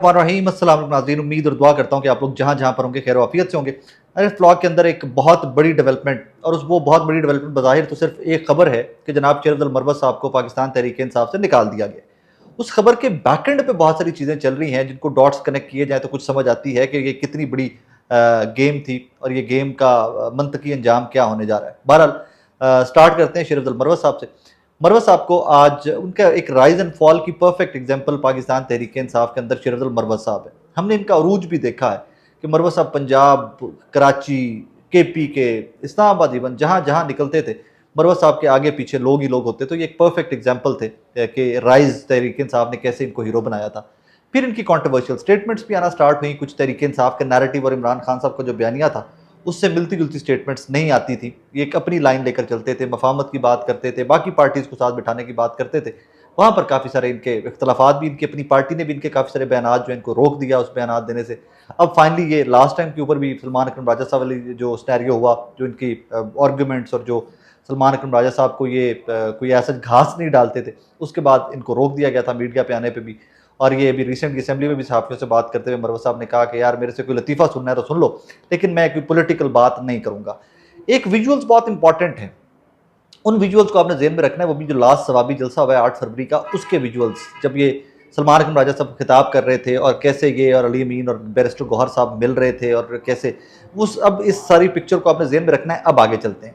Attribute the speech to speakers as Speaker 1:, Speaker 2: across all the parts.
Speaker 1: रहीम अस्सलाम नाज़रीन, उम्मीद और दुआ करता हूँ कि आप लोग जहाँ जहाँ पर होंगे खैर वाफियत से होंगे। अरे इस व्लॉग के अंदर एक बहुत बड़ी डेवलपमेंट और वो बहुत बड़ी डेवलपमेंट बज़ाहिर तो सिर्फ एक खबर है कि जनाब शेर अब्दुल मरवत साहब को पाकिस्तान तहरीक इंसाफ से निकाल दिया गया। उस खबर के बैकएंड पे बहुत सारी चीज़ें चल रही हैं जिनको डॉट्स कनेक्ट किए जाए तो कुछ समझ आती है कि ये कितनी बड़ी गेम थी और ये गेम का मंतकी अंजाम क्या होने जा रहा है। बहरहाल स्टार्ट करते हैं शेर अब्दुल मरवत साहब से। मरवत साहब को आज उनका एक राइज एंड फॉल की परफेक्ट एग्जांपल पाकिस्तान तहरीक इंसाफ के अंदर शेर अब्दुल मरवत साहब है। हमने इनका अरूज भी देखा है कि मरवत साहब पंजाब, कराची, केपी के, इस्लामाबाद, इवन जहाँ जहाँ निकलते थे मरवत साहब के आगे पीछे लोग ही लोग होते। तो ये एक परफेक्ट एग्जाम्पल थे कि राइज तहरीक इंसाफ ने कैसे इनको हीरो बनाया था। फिर इनकी कॉन्ट्रोवर्शियल स्टेटमेंट्स भी आना स्टार्ट हुई। कुछ तहरीक इंसाफ के नैरेटिव और इमरान खान साहब का जो बयानिया था उससे मिलती जुलती स्टेटमेंट्स नहीं आती थी। ये एक अपनी लाइन लेकर चलते थे, मफामत की बात करते थे, बाकी पार्टीज़ को साथ बिठाने की बात करते थे। वहाँ पर काफ़ी सारे इनके इख्तलाफात भी, इनकी अपनी पार्टी ने भी इनके काफ़ी सारे बयानात जो इनको रोक दिया उस बयानात देने से। अब फाइनली ये लास्ट टाइम के ऊपर भी सलमान अकरम राजा साहब वाली जो स्टैरियो हुआ, जो इनकी आर्गूमेंट्स और जो सलमान अकरम राजा साहब को ये कोई ऐसा घास नहीं डालते थे, उसके बाद इनको रोक दिया गया था मीडिया पे आने पे भी। और ये अभी रिसेंट असेंबली में भी सहाफ़ियों से बात करते हुए मरवत साहब ने कहा कि यार मेरे से कोई लतीफ़ा सुनना है तो सुन लो, लेकिन मैं कोई पॉलिटिकल बात नहीं करूँगा। एक विजुअल्स बहुत इंपॉर्टेंट हैं, उन विजुअल्स को आपने जेहन में रखना है। वो भी जो लास्ट सवाबी जलसा हुआ है 8 फरवरी का, उसके विजुअल्स, जब ये सलमान अकरम राजा साहब खिताब कर रहे थे और कैसे ये और अली अमीन और बैरिस्टर गौहर साहब मिल रहे थे और कैसे उस, अब इस सारी पिक्चर को आपने जेहन में रखना है। अब आगे चलते हैं।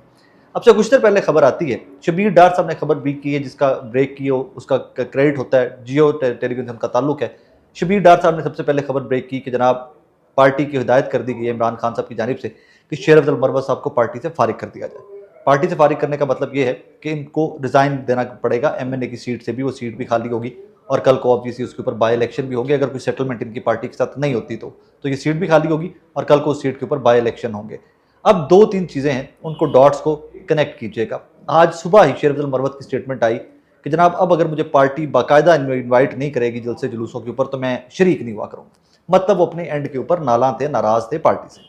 Speaker 1: अब से कुछ देर पहले खबर आती है, शबीर डार साहब ने खबर ब्रेक की है, जिसका ब्रेक की हो उसका क्रेडिट होता है जियो टेलीविजन का ताल्लुक है। शबीर डार साहब ने सबसे पहले खबर ब्रेक की कि जनाब पार्टी की हिदायत कर दी गई है इमरान खान साहब की जानिब से कि शेर अब्दुल मरवत साहब को पार्टी से फारिग कर दिया जाए। पार्टी से फारिग करने का मतलब ये है कि इनको रिज़ाइन देना पड़ेगा। एमएनए की सीट से भी, वो सीट भी खाली होगी और कल को ऑब्वियसली उसके ऊपर बाई इलेक्शन भी होंगे। अगर कोई सेटलमेंट इनकी पार्टी के साथ नहीं होती तो ये सीट भी खाली होगी और कल को उस सीट के ऊपर बाई इलेक्शन होंगे। अब 2-3 चीज़ें हैं, उनको डॉट्स को कनेक्ट कीजिएगा। आज सुबह ही शेर अब्दुल मरवत की स्टेटमेंट आई कि जनाब अब अगर मुझे पार्टी बाकायदा इन्वाइट नहीं करेगी जलसे जुलूसों के ऊपर तो मैं शरीक नहीं हुआ करूँगा। मतलब वो अपने एंड के ऊपर नाला थे, नाराज़ थे पार्टी से,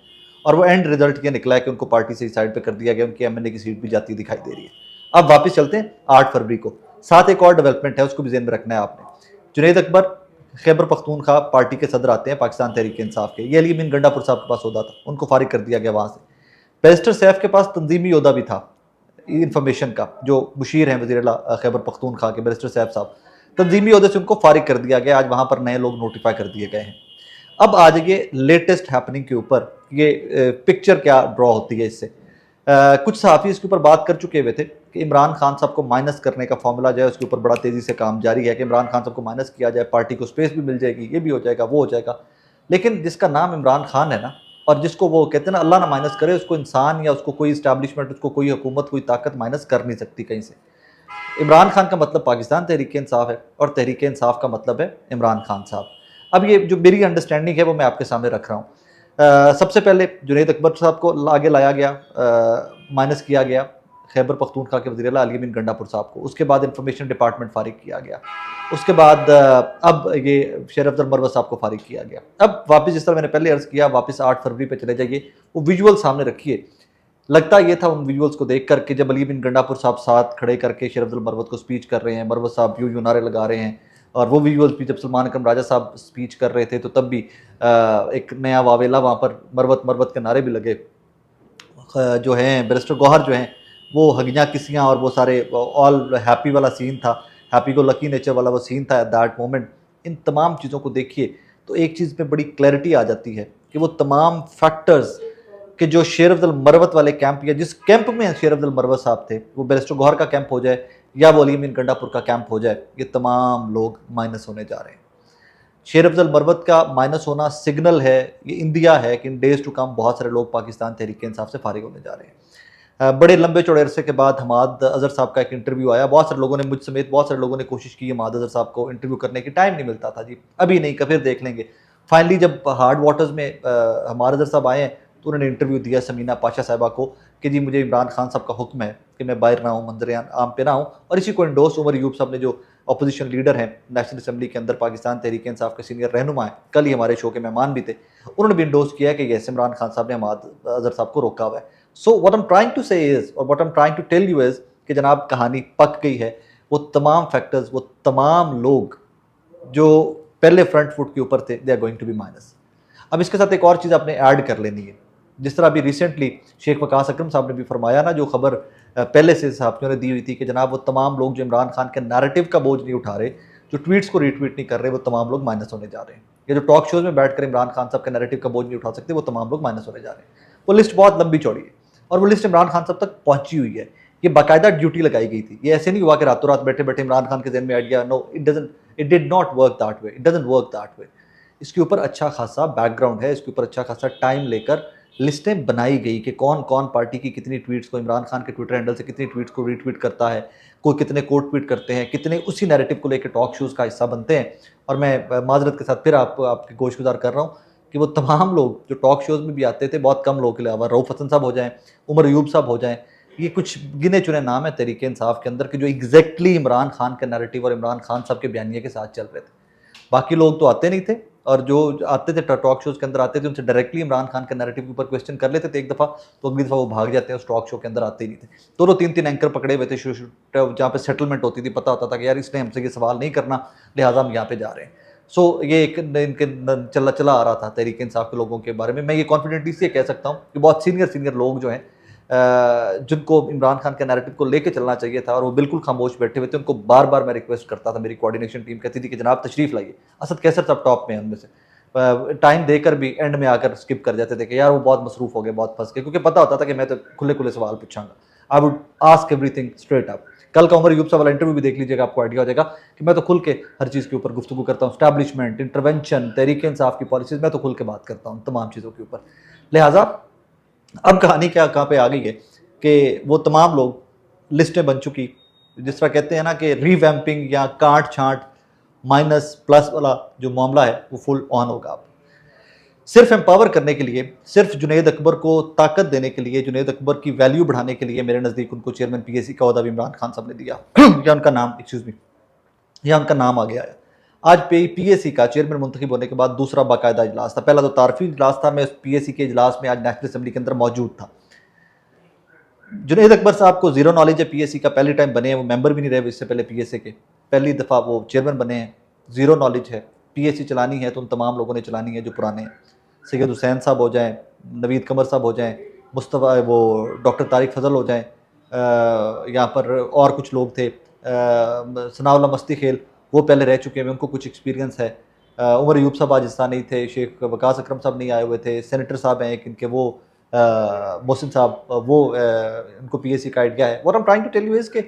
Speaker 1: और वो एंड रिजल्ट ये निकला है कि उनको पार्टी से साइड पे कर दिया गया। उनकी एमएनए की सीट भी जाती दिखाई दे रही है। अब वापस चलते हैं 8 फरवरी को। साथ एक और डेवलपमेंट है, उसको भी ज़हन में रखना है आपने। जुनैद अकबर खैबर पख्तूनख्वा पार्टी के सदर आते हैं पाकिस्तान तहरीक इंसाफ के। ये अली अमीन गंडापुर साहब के पास ओहदा था, उनको फारिग कर दिया गया वहाँ से। बैरिस्टर सैफ के पास तंजीमी ओहदा भी था इंफॉर्मेशन का, जो मुशीर हैं वज़ीर आला खैबर पख्तूनख्वा के बैरिस्टर सैफ साहब, तंजीमी ओहदे से उनको फारिग कर दिया गया। आज वहाँ पर नए लोग नोटिफाई कर दिए गए हैं। अब आ जाइए लेटेस्ट हैपनिंग के ऊपर, ये पिक्चर क्या ड्रॉ होती है इससे। कुछ सहाफ़ी इसके ऊपर बात कर चुके हुए थे कि इमरान खान साहब को माइनस करने का फॉर्मूला जो है उसके ऊपर बड़ा तेज़ी से काम जारी है कि इमरान खान साहब को माइनस किया जाए, पार्टी को स्पेस भी मिल जाएगी, ये भी हो जाएगा, वो हो जाएगा। लेकिन जिसका नाम इमरान खान है ना, और जिसको वो कहते हैं ना अल्लाह ना माइनस करे, उसको इंसान या उसको कोई इस्टेब्लिशमेंट, उसको कोई हुकूमत, कोई ताकत माइनस कर नहीं सकती कहीं से। इमरान खान का मतलब पाकिस्तान तहरीक इंसाफ है और तहरीक इंसाफ का मतलब है इमरान खान साहब। अब ये जो मेरी अंडरस्टैंडिंग है वो मैं आपके सामने रख रहा हूँ। सबसे पहले जुनैद अकबर साहब को आगे लाया गया, माइनस किया गया खैबर पख्तूनख्वा के वज़ीर आला अली अमीन गंडापुर साहब को। उसके बाद इंफॉर्मेशन डिपार्टमेंट फारिग किया गया। उसके बाद अब ये शेर अब्दुल मरवत साहब को फारिग किया गया। अब वापस जिस तरह मैंने पहले अर्ज़ किया, वापस 8 फरवरी पे चले जाइए, वो विजुअल सामने रखिए। लगता ये था उन विजुअल्स को देख कर कि जब अली बिन गंडापुर साहब साथ खड़े करके शेर अब्दुल मरवत को स्पीच कर रहे हैं, मरवत साहब यूं नारे लगा रहे हैं, और वो विजुअल्स भी जब सलमान अकरम राजा साहब स्पीच कर रहे थे तो तब भी एक नया वावेला वहाँ पर मरवत मरवत के नारे भी लगे। जो हैं बैरिस्टर गौहर जो हैं वो हगियाँ किसियाँ और वो सारे ऑल हैप्पी वाला सीन था, हैप्पी गो लकी नेचर वाला वो सीन था एट दैट मोमेंट। इन तमाम चीज़ों को देखिए तो एक चीज़ में बड़ी क्लैरिटी आ जाती है कि वो तमाम फैक्टर्स कि जो शेर अब्दुल मरवत वाले कैंप या जिस कैंप में शेर अब्दुल मरवत साहब थे, वो बैरिस्टर गौहर का कैंप हो जाए या वो अली अमीन गंडापुर का कैंप हो जाए, ये तमाम लोग माइनस होने जा रहे हैं। शेर अब्दुल मरवत का माइनस होना सिग्नल है, ये इंडिया है कि इन डेज टू कम बहुत सारे लोग पाकिस्तान तहरीक इंसाफ से फारिग होने जा रहे हैं। बड़े लंबे चौड़े अरसे के बाद हमाद अजहर साहब का एक इंटरव्यू आया। बहुत सारे लोगों ने, मुझ समेत बहुत सारे लोगों ने कोशिश की हमाद अजहर साहब को इंटरव्यू करने की, टाइम नहीं मिलता था जी, अभी नहीं फिर देख लेंगे। फाइनली जब हार्ड वाटर्स में हमाद अजहर साहब आए तो उन्होंने इंटरव्यू दिया समीना पाशा साहिबा को कि जी मुझे इमरान खान साहब का हुक्म है कि मैं बाहर ना हूँ, मंजर आम पे ना हूँ। और इसी को इंडोर्स उमर यूब साहब ने, जो अपोजिशन लीडर हैं नेशनल असम्बली के अंदर पाकिस्तान तहरीक इंसाफ के सीनियर रहनुमा है, कल ही हमारे शो के मेहमान भी थे, उन्होंने भी इंडोर्स किया कि यस इमरान खान साहब ने हमाद अजहर साहब को रोका हुआ है। So what I am trying to say is, और what I am trying to tell you is कि जनाब कहानी पक गई है। वो तमाम फैक्टर्स, वो तमाम लोग जो पहले फ्रंट फुट के ऊपर थे, they are going to be minus. अब इसके साथ एक और चीज़ आपने ऐड कर लेनी है, जिस तरह अभी रिसेंटली शेख वकास अकरम साहब ने भी फरमाया ना, जो खबर पहले से साथियों ने दी हुई थी कि जनाब वो तमाम लोग जो इमरान खान के नैरेटिव का बोझ नहीं उठा रहे, जो ट्वीट्स को रीट्वीट नहीं कर रहे, वो तमाम लोग माइनस होने जा रहे हैं। ये जो टॉक शोज में बैठकर इमरान खान साहब के नैरेटिव का बोझ नहीं उठा सकते, वो तमाम लोग माइनस होने जा रहे हैं। वो लिस्ट बहुत लंबी चौड़ी है और वो लिस्ट इमरान खान साहब तक पहुंची हुई है। ये बाकायदा ड्यूटी लगाई गई थी। ये ऐसे नहीं हुआ कि रातों रात बैठे बैठे इमरान खान के जहन में आ गया। No, it did not work that way, it doesn't work that way. इसके ऊपर अच्छा खासा बैकग्राउंड है, इसके ऊपर अच्छा खासा टाइम लेकर लिस्टें बनाई गई कि कौन कौन पार्टी की कितनी ट्वीट्स को, इमरान खान के ट्विटर हैंडल से कितनी ट्वीट्स को रीट्वीट करता है, कोई कितने कोट ट्वीट करते हैं, कितने उसी नैरेटिव को लेकर टॉक शोज़ का हिस्सा बनते हैं। और मैं माजरत के साथ फिर आपके गोशगुजार कर रहा हूँ कि वो तमाम लोग जो टॉक शोज़ में भी आते थे, बहुत कम लोगों के अलावा, रऊफ़ हसन साहब हो जाएँ, उमर अयूब साहब हो जाएँ, ये कुछ गिने चुने नाम है तहरीक इंसाफ के अंदर कि जो एग्जैक्टली इमरान खान के नैरेटिव और इमरान खान साहब के बयानिए के साथ चल रहे थे। बाकी लोग तो आते नहीं थे, और जो आते थे टॉक शोज़ के अंदर आते थे, उनसे डायरेक्टली इमरान खान के नैरेटिव के ऊपर क्वेश्चन कर लेते थे एक दफ़ा, तो अगली दफ़ा वो भाग जाते हैं, उस टॉक शो के अंदर आते ही नहीं थे। दो तीन तीन एंकर पकड़े हुए थे जहाँ पे सेटलमेंट होती थी, पता होता था कि यार इसने हमसे ये सवाल नहीं करना, लिहाजा हम यहाँ पे जा रहे हैं। सो ये एक इनके चला आ रहा था तहरीक इंसाफ के लोगों के बारे में। मैं ये कॉन्फिडेंटली से कह सकता हूँ कि बहुत सीनियर लोग जो हैं, जिनको इमरान खान के नैरेटिव को लेके चलना चाहिए था और वो बिल्कुल खामोश बैठे हुए थे, उनको बार बार मैं रिक्वेस्ट करता था, मेरी कोऑर्डिनेशन टीम कहती थी कि जनाब तशरीफ लाइए। असद कैसर साहब टॉप में हैं उनमें से, टाइम देकर भी एंड में आकर स्किप कर जाते थे कि यार वो बहुत मसरूफ हो गए, बहुत फंस गए, क्योंकि पता होता था कि मैं तो खुले खुले सवाल पूछांगा। I would ask everything straight up. कल का उमर अयूब साहब वाला इंटरव्यू भी देख लीजिएगा, आपको आइडिया हो जाएगा कि मैं तो खुल के हर चीज़ के ऊपर गुफ्तगू करता हूँ। स्टैब्लिशमेंट, इंटरवेंशन, तहरीक इंसाफ की पॉलिसीज, मैं तो खुल के बात करता हूँ तमाम चीज़ों के ऊपर। लिहाजा अब कहानी क्या कहाँ पे आ गई है कि वो तमाम लोग, लिस्टें बन चुकी, जिस तरह कहते हैं ना कि रीवैम्पिंग या काट छांट माइनस प्लस वाला जो मामला है वो फुल ऑन होगा। अब सिर्फ एम्पावर करने के लिए, सिर्फ जुनैद अकबर को ताकत देने के लिए, जुनैद अकबर की वैल्यू बढ़ाने के लिए मेरे नज़दीक उनको चेयरमैन पीएसी का ओहदा भी इमरान खान साहब ने दिया या उनका नाम या उनका नाम आ गया है। आज पीएसी का चेयरमैन मुंतखब होने के बाद दूसरा बाकायदा इजलास था। पहला तो तारफी इजलास था, मैं उस पीएसी के इजलास में आज नेशनल असम्बली के अंदर मौजूद था। जुनैद अकबर साहब को जीरो नॉलेज है पीएसी का, पहले टाइम बने हैं, वो मेंबर भी नहीं रहे इससे पहले पीएसी के, पहली दफ़ा वो चेयरमैन बने हैं। जीरो नॉलेज है, पीएसी चलानी है तो उन तमाम लोगों ने चलानी है जो पुराने हैं। सैयद हुसैन साहब हो जाएं, नवीद कमर साहब हो जाएं, मुस्तफ़ा वो डॉक्टर तारिक फजल हो जाएं, यहाँ पर और कुछ लोग थे, सनाउल्लाह मस्ती खेल, वो पहले रह चुके हैं, उनको कुछ एक्सपीरियंस है। उमर अयूब साहब आज हिस्सा नहीं थे, शेख वकास अकरम साहब नहीं आए हुए थे, सेनेटर साहब हैं एक इनके, वो मोहसिन साहब, वो उनको पीएसी का आइडिया है। What I am trying to tell you is के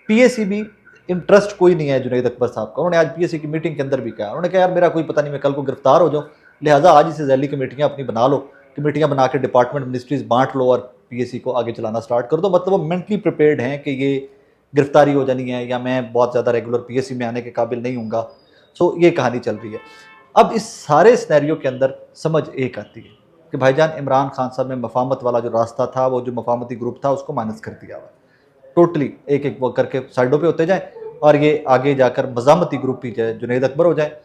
Speaker 1: पीएसी भी इंटरेस्ट कोई नहीं है जुनैद अकबर साहब का। उन्होंने आज पीएसी की मीटिंग के अंदर भी कहा, उन्होंने कहा यार मेरा कोई पता नहीं, मैं कल को गिरफ्तार हो जाऊँ, लिहाजा आज इसे जैली कमेटियाँ अपनी बना लो, कमेटियाँ बना के डिपार्टमेंट मिनिस्ट्रीज बांट लो और पीएसी को आगे चलाना स्टार्ट कर दो। मतलब वो मेंटली प्रिपेयर्ड हैं कि ये गिरफ्तारी हो जानी है या मैं बहुत ज़्यादा रेगुलर पीएसी में आने के काबिल नहीं हूँगा। सो ये कहानी चल रही है। अब इस सारे सिनेरियो के अंदर समझ एक आती है कि भाईजान इमरान खान साहब ने मफामत वाला जो रास्ता था, वो जो मफामती ग्रुप था, उसको माइनस कर दिया हुआ टोटली। एक एक वो करके साइडों पे होते जाए और ये आगे जाकर मजामती ग्रुप ही जाए, जुनैद अकबर हो जाए,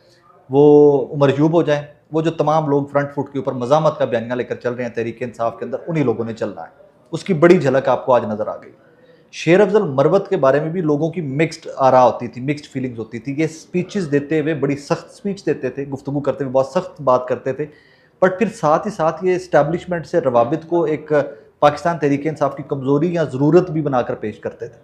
Speaker 1: वो उमर अयूब हो जाए, वो जो तमाम लोग फ्रंट फुट के ऊपर मजामत का बयानिया लेकर चल रहे हैं तहरीक इंसाफ के अंदर, उन्हीं लोगों ने चलना है। उसकी बड़ी झलक आपको आज नज़र आ गई। शेर अफजल मरवत के बारे में भी लोगों की मिक्स्ड आरा होती थी, मिक्स्ड फीलिंग्स होती थी। ये स्पीचेस देते हुए बड़ी सख्त स्पीच देते थे, गुफ्तगू करते हुए बहुत सख्त बात करते थे, बट फिर साथ ही साथ ये इस्टेब्लिशमेंट से रवाबित को एक पाकिस्तान तहरीक इंसाफ की कमज़ोरी या ज़रूरत भी बनाकर पेश करते थे।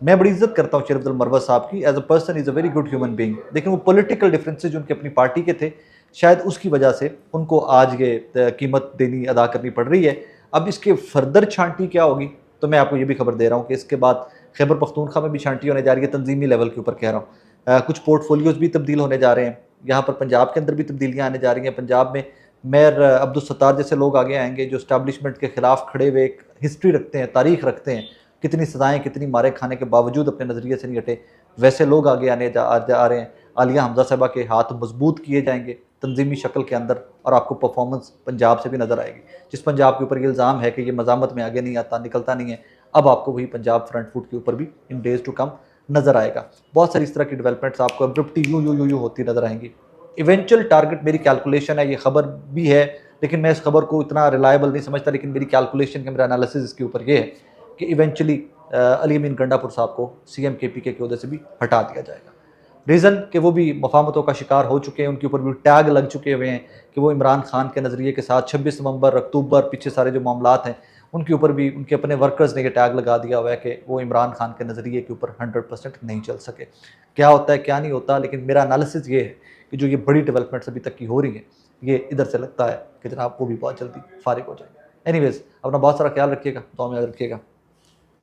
Speaker 1: मैं बड़ी इज्जत करता हूँ शेर अफजल मरवत साहब की, as a person is a very good human being, लेकिन वो पॉलिटिकल डिफरेंसेस जो उनके अपनी पार्टी के थे, शायद उसकी वजह से उनको आज ये कीमत देनी अदा करनी पड़ रही है। अब इसके फर्दर छांटी क्या होगी, तो मैं आपको ये भी खबर दे रहा हूँ कि इसके बाद खैबर पख्तूनख्वा में भी छांटी होने जा रही है, तंजीमी लेवल के ऊपर कह रहा हूँ। कुछ पोर्टफोलियोज़ भी तब्दील होने जा रहे हैं, यहाँ पर पंजाब के अंदर भी तब्दीलियाँ आने जा रही हैं। पंजाब में मेयर अब्दुल सत्तार जैसे लोग आगे आएंगे जो इस्टेब्लिशमेंट के खिलाफ खड़े हुए एक हिस्ट्री रखते हैं, तारीख रखते हैं, कितनी सजाएं, कितनी मारे खाने के बावजूद अपने नज़रिए से नहीं हटे, वैसे लोग आगे आ रहे हैं। आलिया हमजा साहबा के हाथ मजबूत किए जाएंगे तंजीमी शक्ल के अंदर, और आपको परफॉर्मेंस पंजाब से भी नज़र आएगी। जिस पंजाब के ऊपर ये इल्ज़ाम है कि ये मजामत में आगे नहीं आता, निकलता नहीं है, अब आपको वही पंजाब फ्रंट फुट के ऊपर भी इन डेज टू कम नज़र आएगा। बहुत सारी इस तरह की डेवलपमेंट्स आपको अब्रप्टली यूँ होती नज़र आएंगी। इवेंचुअल टारगेट मेरी कैलकुलेशन है, ये खबर भी है, लेकिन मैं इस खबर को इतना रिलायबल नहीं समझता, लेकिन मेरी कैलकुलेशन के मेरा एनालिसिस इसके ऊपर ये है कि इवेंचुअली अली अमीन गंडापुर साहब को CM KPK के ओहदे से भी हटा दिया जाएगा। रीज़न कि वो भी मफामतों का शिकार हो चुके हैं, उनके ऊपर भी टैग लग चुके हुए हैं कि वो इमरान खान के नज़रिए के साथ 26 नवंबर, अक्टूबर, पीछे सारे जो मामलात हैं उनके ऊपर भी उनके अपने वर्कर्स ने ये टैग लगा दिया हुआ है कि वो इमरान खान के नज़रिए के ऊपर 100% नहीं चल सके। क्या होता है क्या नहीं होता, लेकिन मेरा एनालिसिस ये है कि जो ये बड़ी डेवलपमेंट्स अभी तक की हो रही हैं, ये इधर से लगता है कि जनाब वो भी बहुत जल्दी फारिग हो जाएंगे। एनीवेज़, अपना बहुत सारा ख्याल रखिएगा, दुआ में याद रखिएगा।